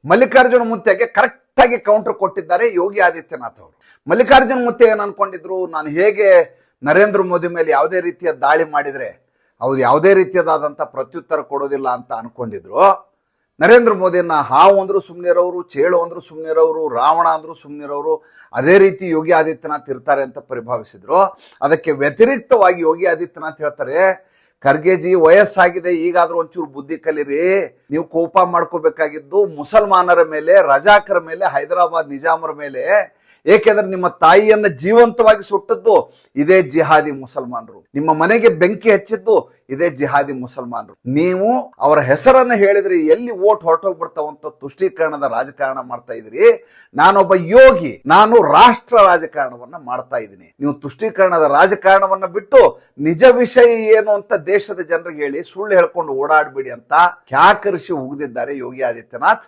Mallikarjuna ಮುತ್ತೆಗೆ correct ಆಗಿ counter ಕೊಟ್ಟಿದ್ದಾರೆ ಯೋಗಿ ಆದಿತ್ಯನಾಥ್ ಅವರು. ಮಲ್ಲಿಕಾರ್ಜುನ ಮುತ್ತೆ ಏನು ಅನ್ಕೊಂಡಿದ್ರು, ನಾನು ಹೇಗೆ ನರೇಂದ್ರ ಮೋದಿ ಮೇಲೆ ಯಾವುದೇ ರೀತಿಯ ದಾಳಿ ಮಾಡಿದರೆ ಅವ್ರು ಯಾವುದೇ ರೀತಿಯದಾದಂಥ ಪ್ರತ್ಯುತ್ತರ ಕೊಡೋದಿಲ್ಲ ಅಂತ ಅನ್ಕೊಂಡಿದ್ರು. ನರೇಂದ್ರ ಮೋದಿಯನ್ನ ಹಾವು ಅಂದ್ರು ಸುಮ್ಮನಿರೋರು, ಚೇಳು ಅಂದ್ರು ಸುಮ್ಮನಿರೋರು, ರಾವಣ ಅಂದ್ರು ಸುಮ್ಮನಿರೋರು, ಅದೇ ರೀತಿ ಯೋಗಿ ಆದಿತ್ಯನಾಥ್ ಇರ್ತಾರೆ ಅಂತ ಪರಿಭಾವಿಸಿದ್ರು. ಅದಕ್ಕೆ ವ್ಯತಿರಿಕ್ತವಾಗಿ ಯೋಗಿ ಆದಿತ್ಯನಾಥ್ ಹೇಳ್ತಾರೆ, ಖರ್ಗೆಜಿ ವಯಸ್ಸಾಗಿದೆ, ಈಗಾದ್ರೂ ಒಂಚೂರು ಬುದ್ಧಿ ಕಲೀರಿ. ನೀವು ಕೋಪ ಮಾಡ್ಕೋಬೇಕಾಗಿದ್ದು ಮುಸಲ್ಮಾನರ ಮೇಲೆ, ರಜಾಕರ ಮೇಲೆ, ಹೈದರಾಬಾದ್ ನಿಜಾಮರ ಮೇಲೆ. ಏಕೆಂದ್ರೆ ನಿಮ್ಮ ತಾಯಿಯನ್ನ ಜೀವಂತವಾಗಿ ಸುಟ್ಟದ್ದು ಇದೇ ಜಿಹಾದಿ ಮುಸಲ್ಮಾನರು, ನಿಮ್ಮ ಮನೆಗೆ ಬೆಂಕಿ ಹಚ್ಚಿದ್ದು ಇದೇ ಜಿಹಾದಿ ಮುಸಲ್ಮಾನರು. ನೀವು ಅವರ ಹೆಸರನ್ನು ಹೇಳಿದ್ರಿ, ಎಲ್ಲಿ ಓಟ್ ಹೊರಟೋಗ್ಬಿಡ್ತಾವಂತ ತುಷ್ಟೀಕರಣದ ರಾಜಕಾರಣ ಮಾಡ್ತಾ ಇದ್ರಿ. ನಾನೊಬ್ಬ ಯೋಗಿ, ನಾನು ರಾಷ್ಟ್ರ ರಾಜಕಾರಣವನ್ನ ಮಾಡ್ತಾ ಇದ್ದೀನಿ. ನೀವು ತುಷ್ಟೀಕರಣದ ರಾಜಕಾರಣವನ್ನ ಬಿಟ್ಟು ನಿಜ ವಿಷಯ ಏನು ಅಂತ ದೇಶದ ಜನರಿಗೆ ಹೇಳಿ, ಸುಳ್ಳು ಹೇಳ್ಕೊಂಡು ಓಡಾಡ್ಬಿಡಿ ಅಂತ ಕ್ಯಾಕರಿಸಿ ಉಗಿದಿದ್ದಾರೆ ಯೋಗಿ ಆದಿತ್ಯನಾಥ್.